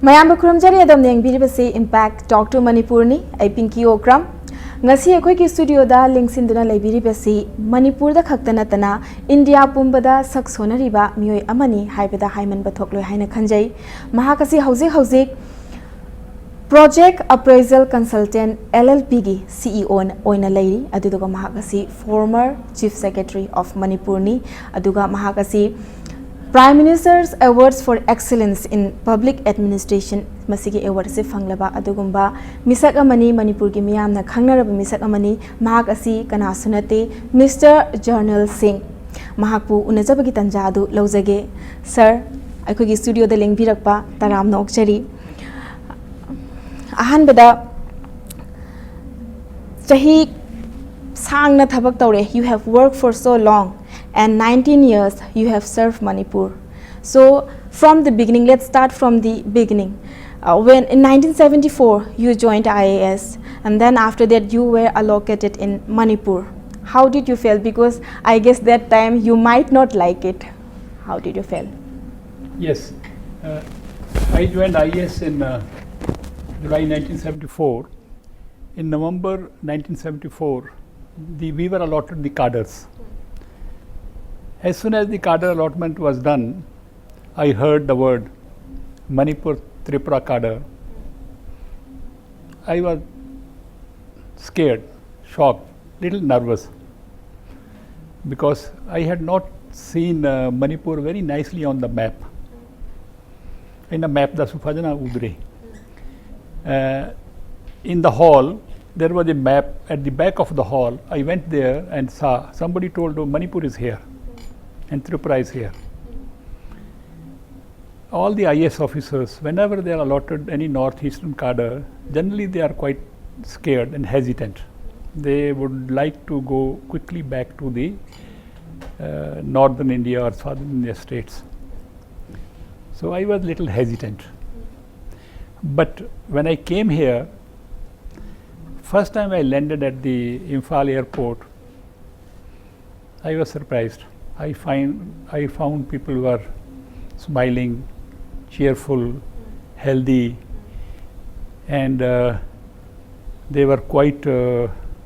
mayam khurumjari adom yengbiribasi impact talk to Manipur ni ai Pinky Okram ngasi ekhoi ki studio da lingsinduna leibiribasi Manipur da khaktana tana India pumbada sak sonariba mioi amani haibada haiman bathokloi haina khanjai mahakasi hauzik Project Appraisal Consultant LLP gi CEO oina leiri aduga mahakasi former Chief Secretary of Manipur ni aduga mahakasi Prime Minister's Awards for Excellence in Public Administration masigi award se fanglaba adugumba misak amani Manipur gi miyamna khangnaraba misak amani mahak asi kana sunate Mr. Jarnail Singh mahakpu unajabagi tanja adu laujage sir akhoi gi studio da lengbirakpa taram nokchari ahan beda chahi sangna thabak tawre you have worked for so long and 19 years you have served Manipur. So from the beginning, let's start from the beginning. When in 1974 you joined IAS and then after that you were allocated in Manipur. How did you feel? Because I guess that time you might not like it. How did you feel? Yes, I joined IAS in July 1974. In November 1974, we were allotted the cadres. As soon as the cadre allotment was done, I heard the word Manipur Tripura cadre. I was scared, shocked, little nervous because I had not seen Manipur very nicely on the map. In the map, the Sufajana Udre. In the hall, there was a map at the back of the hall. I went there and saw somebody told, oh, Manipur is here. And Tripura is here. All the IAS officers, whenever they are allotted any northeastern cadre, generally they are quite scared and hesitant. They would like to go quickly back to the northern India or southern India states. So I was little hesitant. But when I came here, first time I landed at the Imphal airport, I was surprised. I found people who were smiling, cheerful, healthy, and they were quite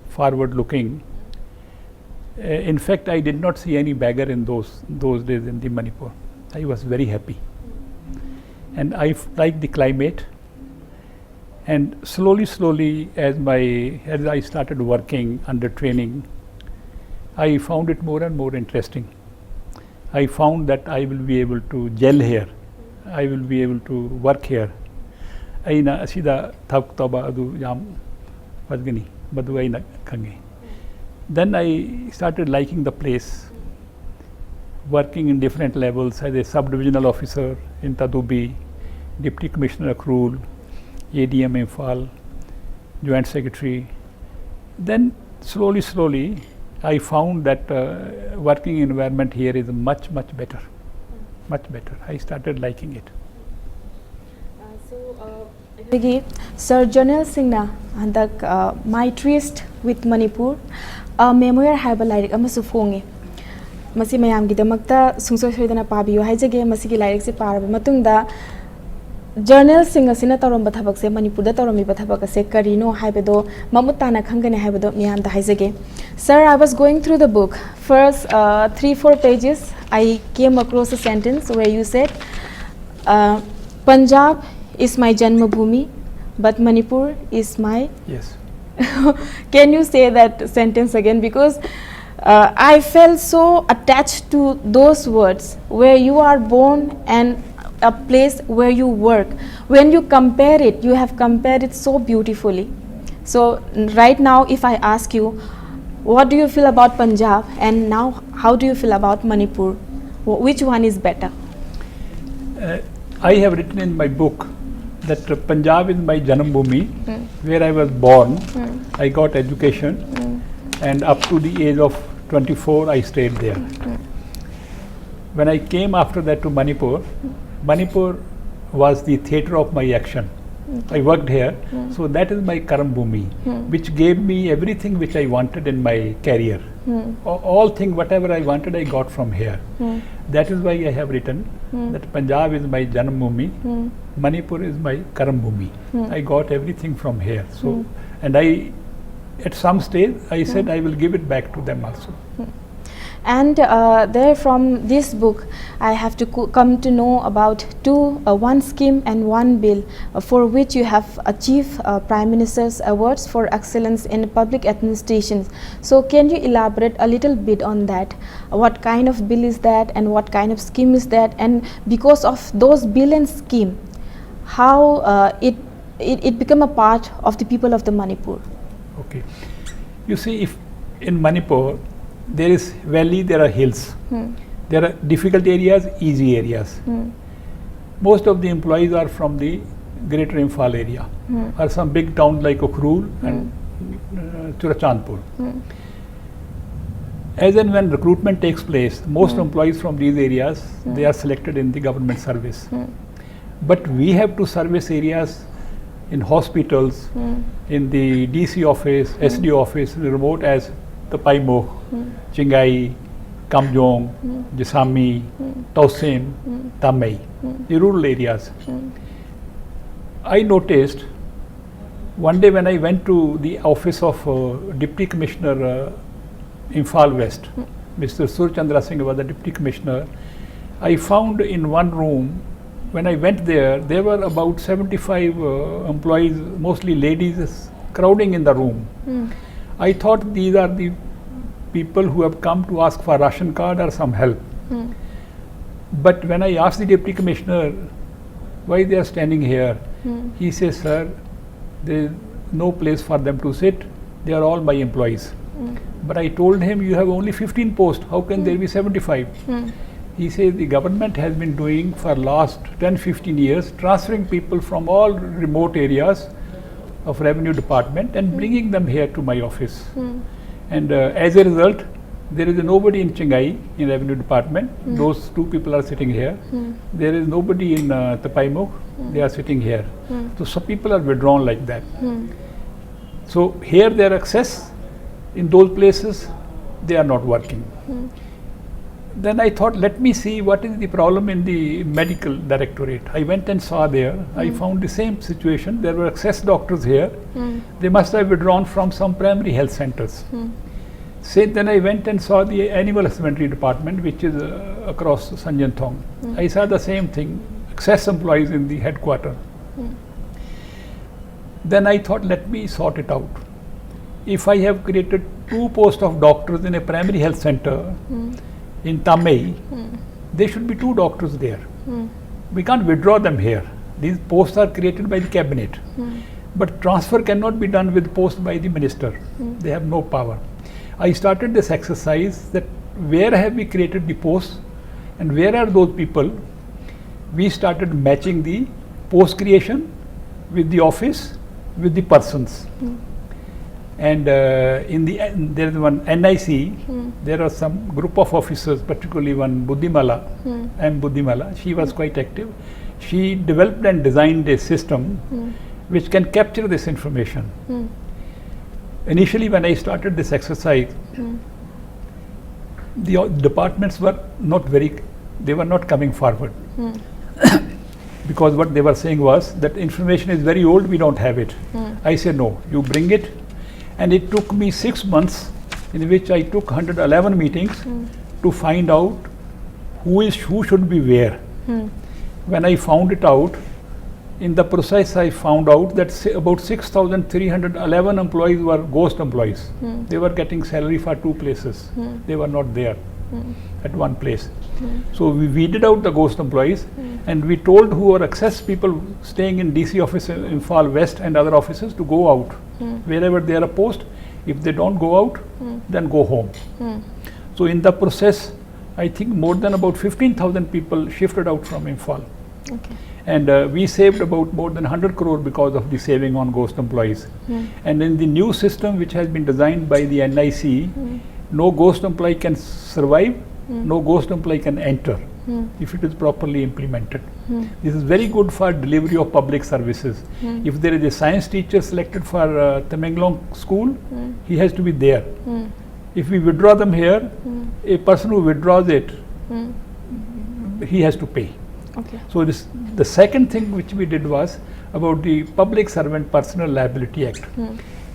forward-looking. In fact, I did not see any beggar in those days in the Manipur. I was very happy, and I liked the climate. And slowly, as I started working under training, I found it more and more interesting. I found that I will be able to gel here. I will be able to work here. Aina asida thak toba adu yam wajgani badu aina khange. Then I started liking the place, working in different levels as a sub-divisional officer in Tadubi, Deputy Commissioner Akrul, ADM Imphal, Joint Secretary. Then slowly, I found that working environment here is much better. I started liking it. Sir Jarnail Singh na handak My Tryst with Manipur memoir haiba lyric amasu fongi. Masi mayam gidamakta sungsoi soidana pabiyo haijage masigi lyric se paraba matungda Jarnail Singh asina tawramba thabak se Manipur da tawrami thabak ase karino haibedo mamutana khangane haibedo miyam da haijage. Sir, I was going through the book. First 3-4 pages I came across a sentence where you said Punjab is my Janmabhoomi but Manipur is my... Yes. Can you say that sentence again, because I felt so attached to those words where you are born and a place where you work. When you compare it, you have compared it so beautifully. So right now if I ask you, what do you feel about Punjab and now how do you feel about Manipur? Which one is better? I have written in my book that Punjab is my Janmabhoomi, where I was born. I got education and up to the age of 24 I stayed there. When I came after that to Manipur, Manipur was the theatre of my action. I worked here. So that is my Karmabhoomi, which gave me everything which I wanted in my career. All things, whatever I wanted, I got from here. That is why I have written that Punjab is my Janmabhoomi, Manipur is my Karmabhoomi. I got everything from here. So, and I, at some stage, I said I will give it back to them also. And there from this book, I have to come to know about one scheme and one bill for which you have achieved Prime Minister's Awards for Excellence in Public Administration. So can you elaborate a little bit on that? What kind of bill is that and what kind of scheme is that? And because of those bill and scheme, how it become a part of the people of the Manipur? Okay. You see, if in Manipur, there is valley, there are hills. There are difficult areas, easy areas. Most of the employees are from the greater Imphal area or some big towns like Ukhrul and Churachandpur. As and when recruitment takes place, most employees from these areas, they are selected in the government service. But we have to service areas in hospitals, in the DC office, SDO office, remote as the Paimo, Chingai, Kamjong, Jisami, Tausim, Tamai, the rural areas. I noticed one day when I went to the office of Deputy Commissioner Imphal West, Mr. Surchandra Singh was the Deputy Commissioner. I found in one room, when I went there, there were about 75 employees, mostly ladies, crowding in the room. I thought these are the people who have come to ask for ration card or some help. But when I asked the Deputy Commissioner why they are standing here, he says, sir, there is no place for them to sit. They are all my employees. But I told him, you have only 15 posts. How can there be 75? He says the government has been doing for last 10-15 years, transferring people from all remote areas of revenue department and bringing them here to my office. And as a result, there is nobody in Chingai in revenue department. Those two people are sitting here. There is nobody in Tapaimok. They are sitting here. So some people are withdrawn like that. So here their access in those places, they are not working. Then I thought, let me see what is the problem in the medical directorate. I went and saw there. I found the same situation. There were excess doctors here. They must have withdrawn from some primary health centers. Then I went and saw the animal husbandry department, which is across Sanjanthong. I saw the same thing, excess employees in the headquarters. Then I thought, let me sort it out. If I have created 2 posts of doctors in a primary health center, in Tamai, there should be 2 doctors there. We can't withdraw them here. These posts are created by the cabinet. But transfer cannot be done with post by the minister. They have no power. I started this exercise that where have we created the posts and where are those people? We started matching the post creation with the office, with the persons. And there is one NIC, there are some group of officers, particularly one Buddhimala, M. Buddhimala, she was quite active. She developed and designed a system which can capture this information. Initially when I started this exercise, the departments were they were not coming forward. Because what they were saying was that information is very old, we don't have it. I said, no, you bring it. And it took me 6 months, in which I took 111 meetings to find out who should be where. When I found it out, in the process I found out that about 6,311 employees were ghost employees. They were getting salary for 2 places. They were not there at one place. So we weeded out the ghost employees and we told who are excess people staying in DC office in Imphal West and other offices to go out. Wherever they are a post, if they don't go out, then go home. So in the process, I think more than about 15,000 people shifted out from Imphal. And we saved about more than 100 crore because of the saving on ghost employees. And in the new system which has been designed by the NIC, no ghost employee can survive, no ghost employee can enter. if it is properly implemented. This is very good for delivery of public services. If there is a science teacher selected for Tamenglong school, he has to be there. If we withdraw them here, a person who withdraws it, he has to pay. Okay. So the second thing which we did was about the Public Servant Personal Liability Act.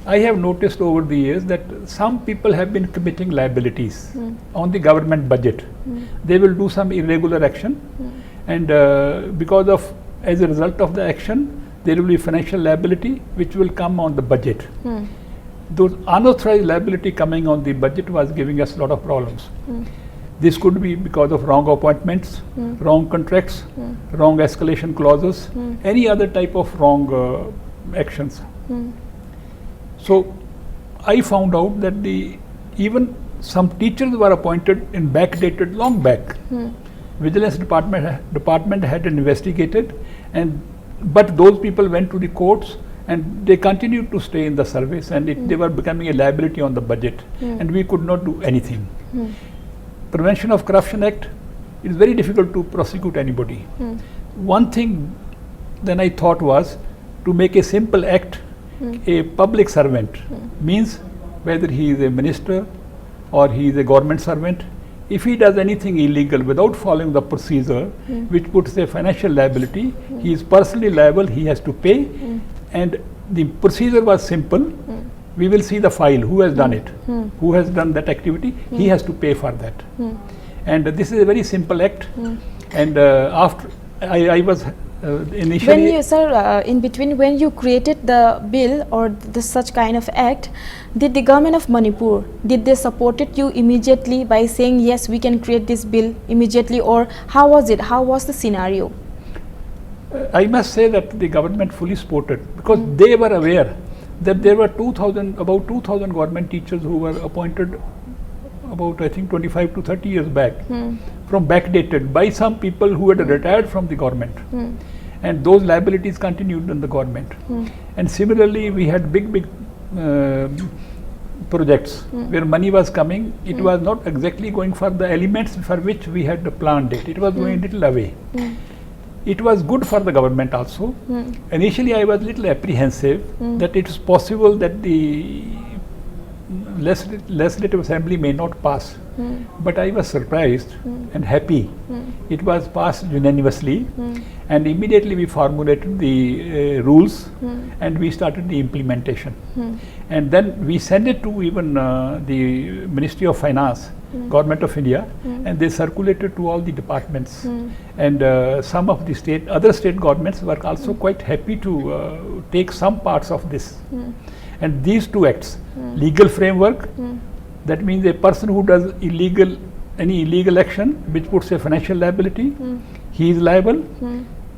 I have noticed over the years that some people have been committing liabilities on the government budget. They will do some irregular action, and as a result of the action, there will be financial liability which will come on the budget. Those unauthorized liability coming on the budget was giving us a lot of problems. This could be because of wrong appointments, wrong contracts, wrong escalation clauses, any other type of wrong actions. So I found out that even some teachers were appointed in backdated long back. Vigilance department had investigated, but those people went to the courts and they continued to stay in the service, and they were becoming a liability on the budget, and we could not do anything. Prevention of Corruption Act, it is very difficult to prosecute anybody. One thing then I thought was to make a simple act. A public servant means whether he is a minister or he is a government servant, if he does anything illegal without following the procedure, which puts a financial liability, he is personally liable, he has to pay, and the procedure was simple. We will see the file, who has done it, who has done that activity, he has to pay for that. And this is a very simple act, and after I was initially... When you, sir, in between when you created the bill or such kind of act, did the government of Manipur, did they supported you immediately by saying yes, we can create this bill immediately, or how was it, how was the scenario? I must say that the government fully supported, because they were aware that there were about 2,000 government teachers who were appointed about, I think, 25 to 30 years back, from backdated by some people who had retired from the government, and those liabilities continued in the government. And similarly, we had big projects where money was coming. It was not exactly going for the elements for which we had planned it. It was going a little away. It was good for the government also. Initially, I was a little apprehensive that it is possible that the legislative assembly may not pass, but I was surprised and happy. It was passed unanimously, and immediately we formulated the rules and we started the implementation. And then we sent it to even the Ministry of Finance, Government of India, and they circulated to all the departments. And some of the other state governments were also quite happy to take some parts of this. And these two acts, legal framework, that means a person who does any illegal action which puts a financial liability, he is liable.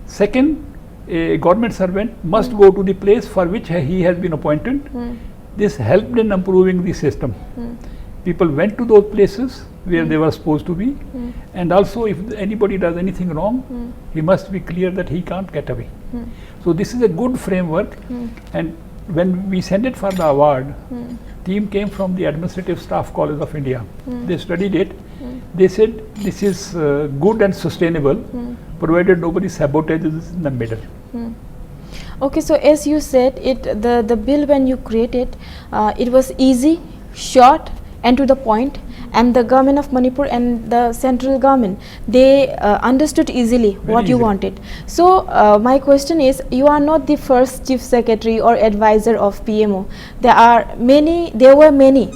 Second, a government servant must go to the place for which he has been appointed. This helped in improving the system. People went to those places where they were supposed to be, and also if anybody does anything wrong, he must be clear that he can't get away. So this is a good framework, and when we sent it for the award, team came from the Administrative Staff College of India. They studied it. They said this is good and sustainable, provided nobody sabotages in the middle. Okay, so as you said, the bill when you created, it was easy, short, and to the point, and the government of Manipur and the central government, they understood easily what you wanted. So my question is, you are not the first chief secretary or advisor of PMO. There were many.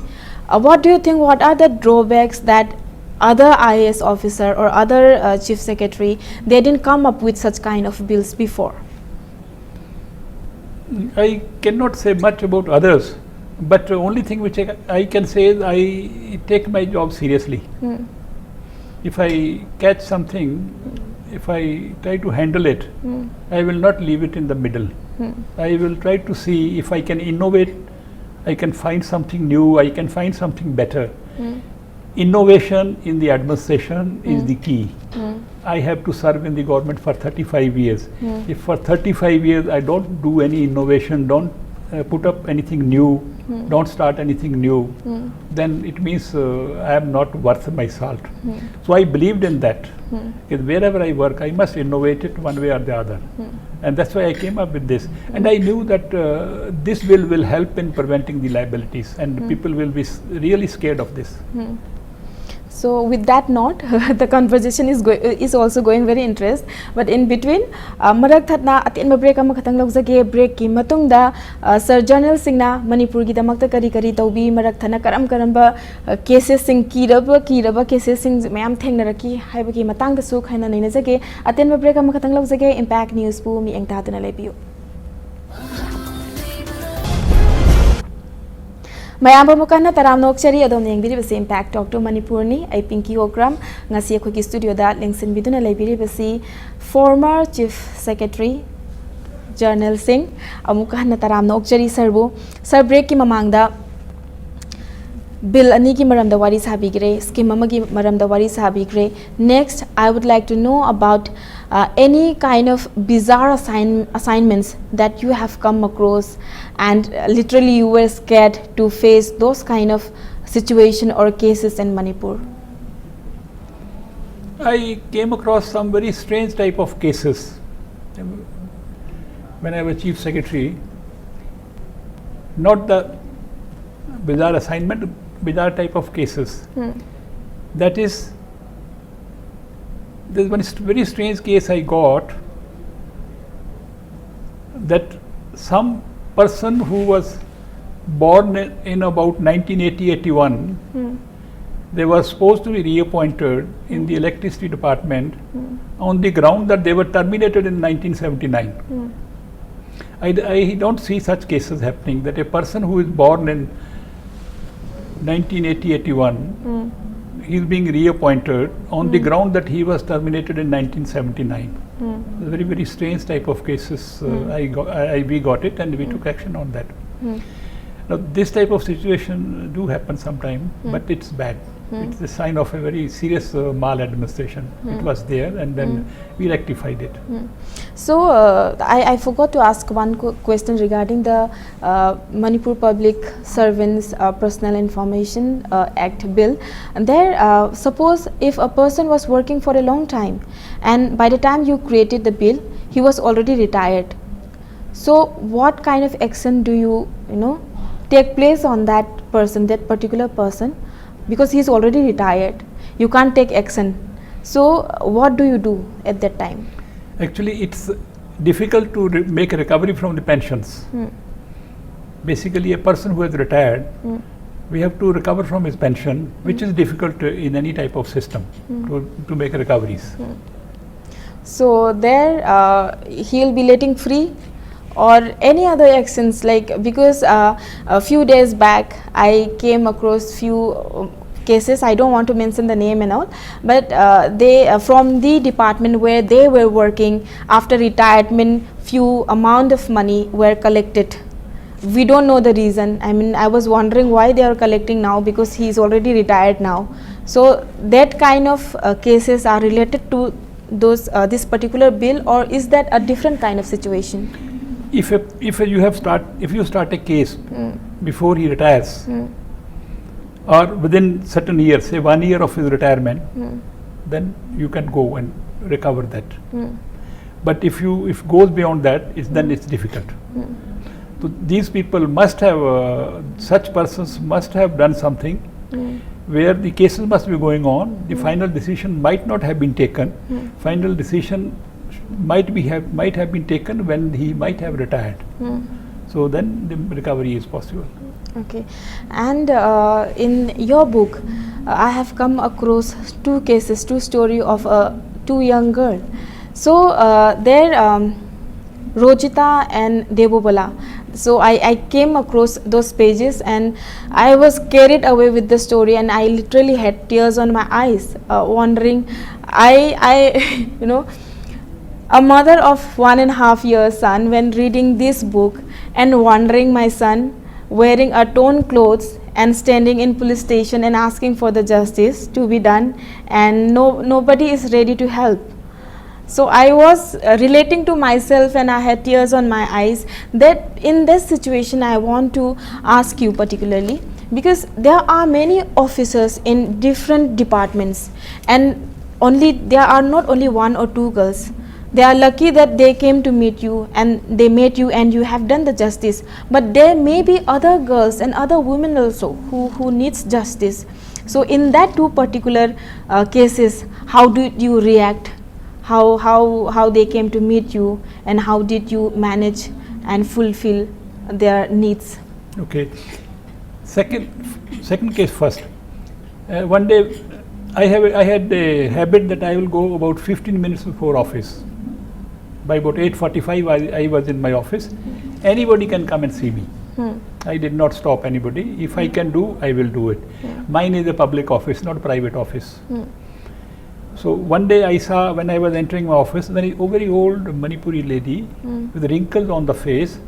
What do you think, what are the drawbacks that other IAS officer or other chief secretary, they didn't come up with such kind of bills before? I cannot say much about others. But the only thing which I can say is I take my job seriously. If I catch something, if I try to handle it, I will not leave it in the middle. I will try to see if I can innovate, I can find something new, I can find something better. Innovation in the administration is the key. I have to serve in the government for 35 years. If for 35 years I don't do any innovation, don't put up anything new, don't start anything new, then it means I am not worth my salt. So I believed in that. Because wherever I work, I must innovate it one way or the other. And that's why I came up with this. And I knew that this will help in preventing the liabilities, and people will be really scared of this. So with that note, the conversation is also going very interesting. But in between, marak thatna atin break ama khatang lawjage break ki matung da Sir Jarnail Singh na Manipur gi damakta kari tawbi marak thana karamba cases sing kiraba cases sing mayam thengnaraki haibagi matang da su khaina nainajage atin break ama khatang lawjage Impact News pu mi engta tuna lebiu. Mayam pamukana taram nokchari adom yengbiri basi Impact Talk to Manipur ni ai Pinky Okram ngasi akhoi ki studio da lengsin biduna leibiri basi former Chief Secretary Jarnail Singh amukana taram nokchari sarbu sir break ki mamangda bill ani ki maramda wari sabigre scheme amagi maramda wari sabigre. Next I would like to know about any kind of bizarre assignments that you have come across, and literally you were scared to face those kind of situation or cases in Manipur. I came across some very strange type of cases when I was Chief Secretary. Not the bizarre assignment, bizarre type of cases. That is, there's one very strange case I got, that some person who was born in about 1980-81, they were supposed to be reappointed in the electricity department on the ground that they were terminated in 1979. I don't see such cases happening, that a person who is born in 1980-81, he is being reappointed on the ground that he was terminated in 1979. Very, very strange type of cases. We got it and we took action on that. Now, this type of situation do happen sometime, but it's bad. It's a sign of a very serious maladministration. It was there, and then we rectified it. So, I forgot to ask one question regarding the Manipur Public Servants Personal Information Act bill. And there, suppose if a person was working for a long time, and by the time you created the bill, he was already retired. So, what kind of action do you take place on that person, that particular person? Because he is already retired, you can't take action. So what do you do at that time? Actually, it's difficult to make a recovery from the pensions. Basically, a person who has retired, we have to recover from his pension, which is difficult in any type of system to make recoveries. So there he'll be letting free, or any other actions, like, because a few days back I came across few cases, I don't want to mention the name and all, but they from the department where they were working, after retirement few amount of money were collected. We don't know the reason. I mean, I was wondering why they are collecting now, because he is already retired now. So that kind of cases are related to those this particular bill, or is that a different kind of situation? If you start a case before he retires, or within certain years, say 1 year of his retirement, then you can go and recover that. But if goes beyond that, then it's difficult. So these people must have, such persons must have done something where the cases must be going on. The final decision might not have been taken. Final decision might have been taken when he might have retired. So then the recovery is possible. Okay. And in your book, I have come across two story of two young girls. So there, Rojita and Devobala. So I came across those pages and I was carried away with the story, and I literally had tears on my eyes, wondering, I a mother of 1.5 years son, when reading this book and wondering my son wearing a torn clothes and standing in police station and asking for the justice to be done, and nobody is ready to help. So I was relating to myself and I had tears on my eyes. That in this situation I want to ask you particularly, because there are many officers in different departments, and there are not only one or two girls. They are lucky that they came to meet you and they met you and you have done the justice, but there may be other girls and other women also who needs justice. So in that two particular cases, how did you react? How they came to meet you, and how did you manage and fulfill their needs? Okay. Second case first. One day I had a habit that I will go about 15 minutes before office. By about 8:45 I was in my office. Anybody can come and see me. I did not stop anybody. If I can do, I will do it. Mine is a public office, not a private office. So one day I saw, when I was entering my office, a very old Manipuri lady with wrinkles on the face.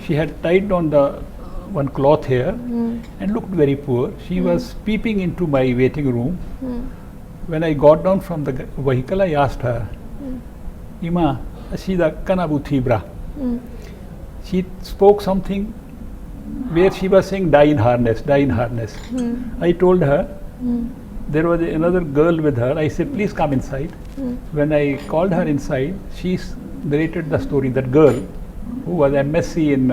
She had tied on the one cloth here and looked very poor. She was peeping into my waiting room. When I got down from the vehicle, I asked her, Ima, Ashida Karmabhoomi bra. She spoke something where she was saying die in harness, die in harness. I told her, there was another girl with her. I said, please come inside. When I called her inside, she narrated the story. That girl, who was MSc in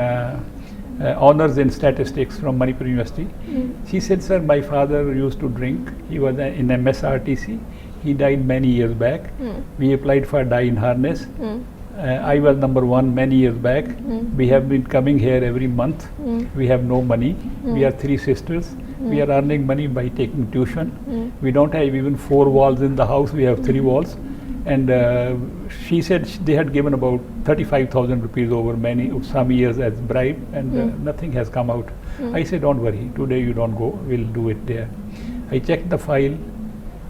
honors in statistics from Manipur University, she said, sir, my father used to drink. He was in MSRTC. He died many years back. We applied for die in harness. I was number one many years back. We have been coming here every month. We have no money. We are three sisters. We are earning money by taking tuition. We don't have even 4 walls in the house. We have 3 walls. And she said they had given about 35,000 rupees over some years as bribe, and nothing has come out. I said, don't worry, today you don't go, we'll do it there. I checked the file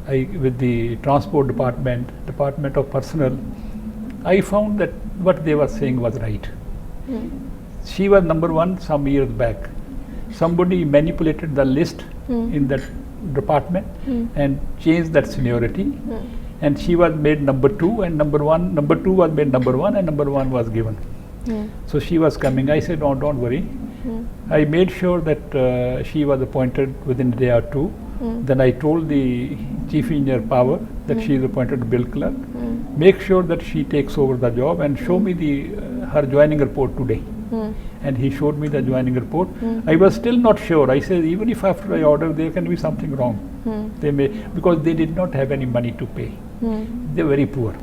with the transport department of personnel. I found that what they were saying was right. She was number one some years back. Somebody manipulated the list in that department and changed that seniority. And she was made number 2, and number 2 was made number 1, and number 1 was given. So she was coming. I said, oh, don't worry. I made sure that she was appointed within a day or two. Then I told the chief engineer Power that she is appointed bill clerk. Make sure that she takes over the job and show me her joining report today. And he showed me the joining report. I was still not sure. I said, even if after I order, there can be something wrong. They may, because they did not have any money to pay. They were very poor.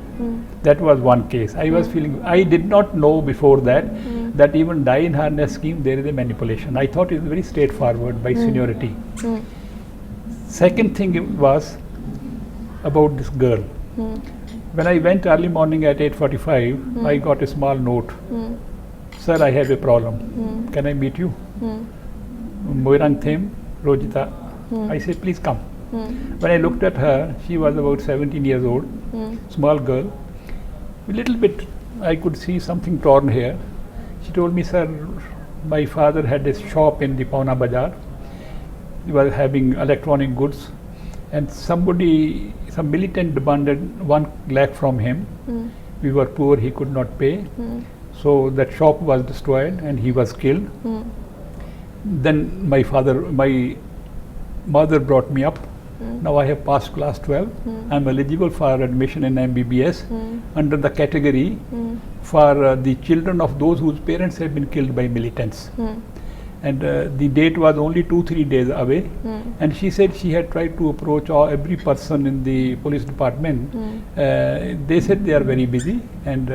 That was one case. I was feeling, I did not know before that even die in harness scheme there is a manipulation. I thought it was very straightforward by seniority. Second thing was about this girl. When I went early morning at 8:45, I got a small note. Sir, I have a problem. Can I meet you? Moirang Them, Rojita. I said, please come. When I looked at her, she was about 17 years old, small girl. A little bit, I could see something torn here. She told me, sir, my father had a shop in the Pauna Bazaar. He was having electronic goods, and some militant demanded 1 lakh from him. We were poor, he could not pay. So that shop was destroyed and he was killed. Then my mother brought me up. Now I have passed class 12. I am eligible for admission in MBBS under the category for the children of those whose parents have been killed by militants. And the date was only 2-3 days away. And she said she had tried to approach every person in the police department. They said they are very busy, and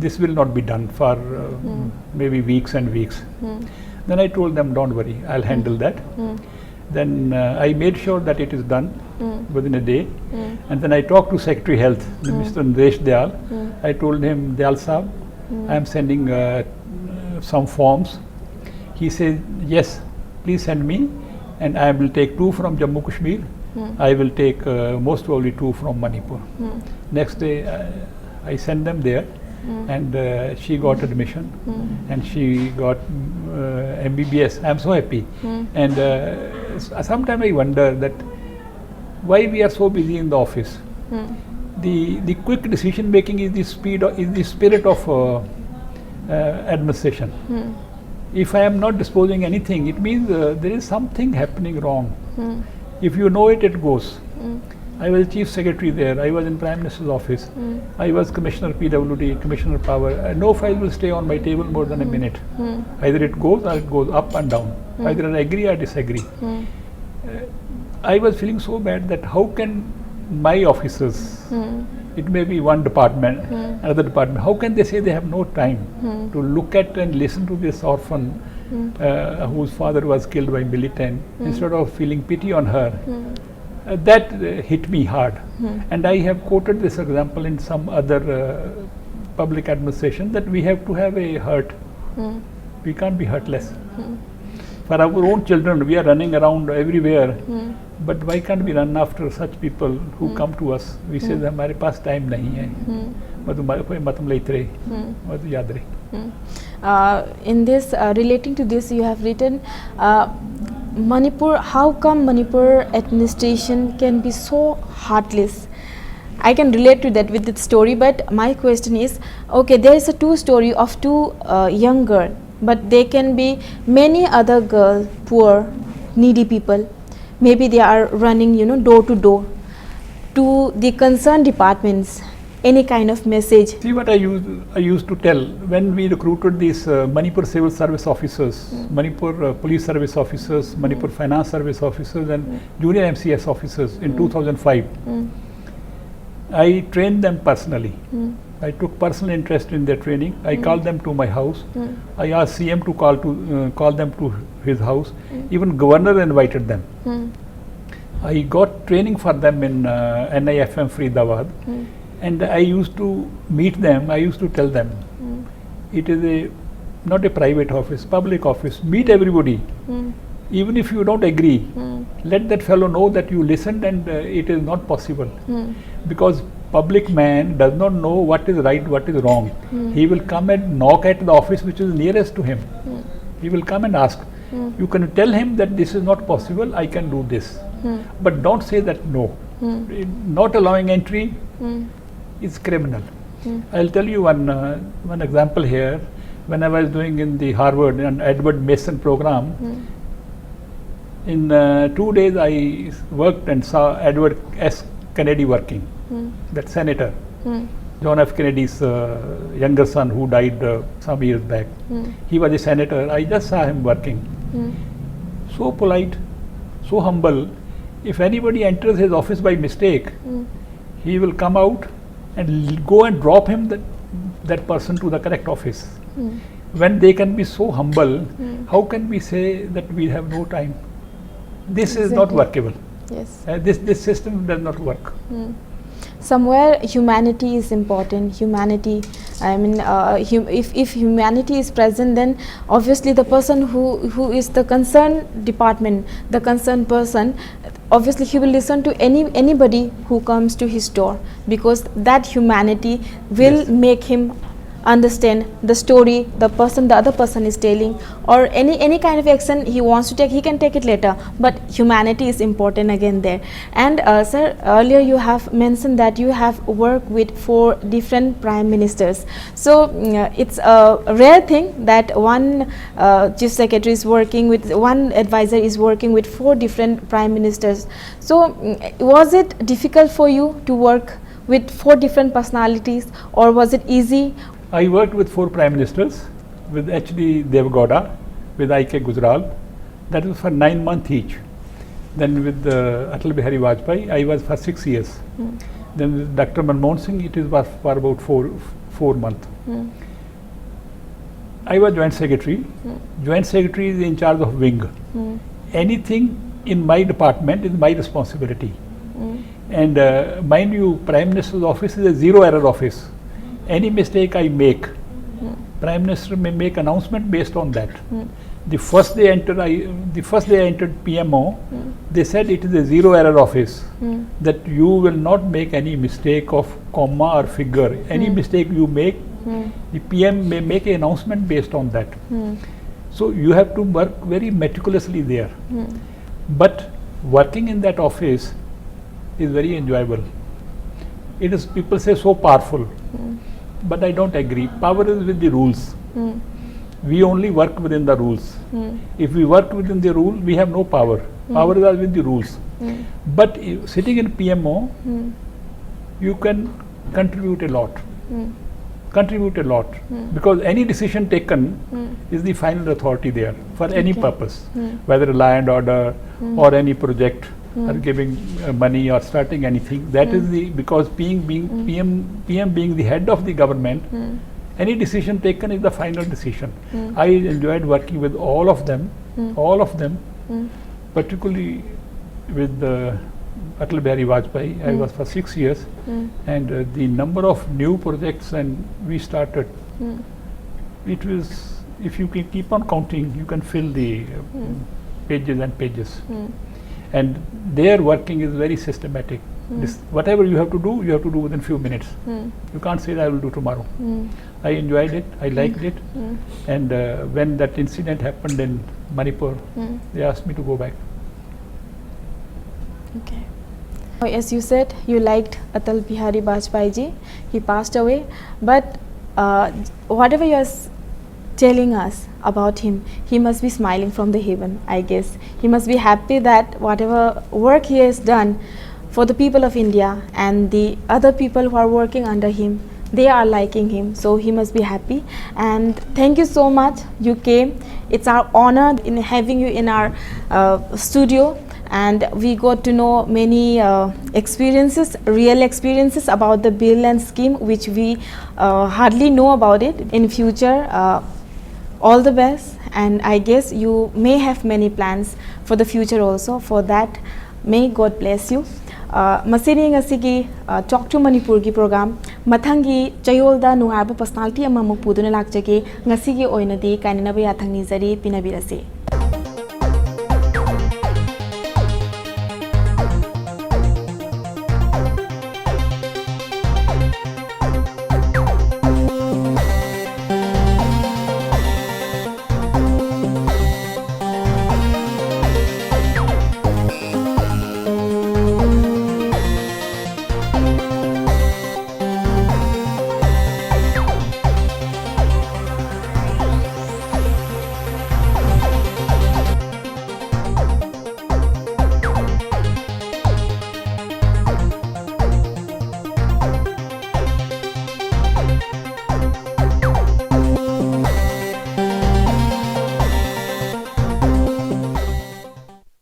this will not be done for maybe weeks and weeks. Then I told them, don't worry, I'll handle that. Then I made sure that it is done within a day. And then I talked to Secretary Health, Mr. Naresh Dayal. I told him, Dayal Saab, I am sending some forms. He said, yes, please send me, and I will take 2 from Jammu Kashmir. I will take most probably 2 from Manipur. Next day, I sent them there. And she got admission, and she got MBBS. I am so happy. And sometimes I wonder that why we are so busy in the office. the quick decision making is the spirit of administration. If I am not disposing anything, it means there is something happening wrong. If you know it, it goes. I was chief secretary there. I was in Prime Minister's office. I was Commissioner PWD, Commissioner Power. No file will stay on my table more than a minute. Either it goes or it goes up and down. Either I agree or disagree. I was feeling so bad that how can my officers, it may be one department, another department, how can they say they have no time to look at and listen to this orphan whose father was killed by militant, instead of feeling pity on her? That hit me hard. And I have quoted this example in some other public administration, that we have to have a heart. We can't be heartless. For our own children, we are running around everywhere. But why can't we run after such people who come to us? We say that हमारे पास time नहीं है, मतलब लेते रहे, मतलब याद रहे. In this, relating to this, you have written, Manipur, how come Manipur administration can be so heartless? I can relate to that with the story, but my question is, okay, there is a true story of two young girls, but they can be many other girls, poor, needy people. Maybe they are running, door to door to the concerned departments, any kind of message. See what I used to tell when we recruited these Manipur civil service officers, Manipur police service officers, Manipur finance service officers, and junior MCS officers in 2005. I trained them personally. I took personal interest in their training. I called them to my house. I asked CM to call them to his house. Even governor invited them. I got training for them in NIFM Faridabad. And I used to meet them. I used to tell them, it is not a private office, public office. Meet everybody. Even if you don't agree, let that fellow know that you listened and it is not possible. Because public man does not know what is right, what is wrong. He will come and knock at the office which is nearest to him. He will come and ask. You can tell him that this is not possible, I can do this. But don't say that no. Not allowing entry is criminal. I'll tell you one example here. When I was doing in the Harvard and Edward Mason program, in 2 days I worked and saw Edward S. Kennedy working, that senator, John F. Kennedy's younger son who died some years back. He was a senator. I just saw him working. So polite, so humble. If anybody enters his office by mistake, he will come out and go and drop him that person to the correct office. When they can be so humble, how can we say that we have no time? This is not workable. Yes. This system does not work. Somewhere humanity is important. Humanity, I mean, if humanity is present, then obviously the person who is the concerned department, the concerned person, obviously he will listen to anybody who comes to his door, because that humanity will make him understand the story the other person is telling, or any kind of action he wants to take, he can take it later, but humanity is important again there. And sir, earlier you have mentioned that you have worked with 4 different prime ministers. So it's a rare thing that one chief secretary is working with, one advisor is working with 4 different prime ministers. So was it difficult for you to work with 4 different personalities, or was it easy? I worked with 4 prime ministers, with H.D. Devgowda, with I.K. Gujral. That was for 9 months each. Then with Atal Bihari Vajpayee, I was for 6 years. Then with Dr. Manmohan Singh, it was for about 4 months. I was joint secretary. Joint secretary is in charge of wing. Anything in my department is my responsibility. And mind you, Prime Minister's office is a zero error office. Any mistake I make, Prime Minister may make announcement based on that. The first day I entered PMO, they said it is a zero error office, that you will not make any mistake of comma or figure. Any mistake you make, the PM may make an announcement based on that. So you have to work very meticulously there. But working in that office is very enjoyable. it is, people say, so powerful. But I don't agree. Power is with the rules. We only work within the rules. If we work within the rule, we have no power. Power is with the rules. But sitting in PMO, you can contribute a lot. Because any decision taken is the final authority there for any purpose, whether law and order or any project or giving money or starting anything. That is the, because PM being the head of the government, any decision taken is the final decision. I enjoyed working with all of them, particularly with Atal Bihari Vajpayee. I was for 6 years, and the number of new projects and we started, it was, if you can keep on counting, you can fill the pages and pages. And their working is very systematic. Whatever you have to do within few minutes. You can't say that I will do tomorrow. I enjoyed it, I liked it, and when that incident happened in Manipur, they asked me to go back. Okay. As you said, you liked Atal Bihari Vajpayee ji. He passed away, but whatever you are telling us about him, he must be smiling from the heaven, I guess. He must be happy that whatever work he has done for the people of India and the other people who are working under him, they are liking him, so he must be happy. And thank you so much, you came. It's our honor in having you in our studio, and we got to know many experiences, real experiences about the bill and scheme which we hardly know about it. In future, all the best, and I guess you may have many plans for the future also. For that, may God bless you. Masini ngasigi Talk to Manipur ki program mathangi chayolda nungaba personality amamuk puduna lakjage ngasigi oinadi kainaba yathangni jari pinabirase.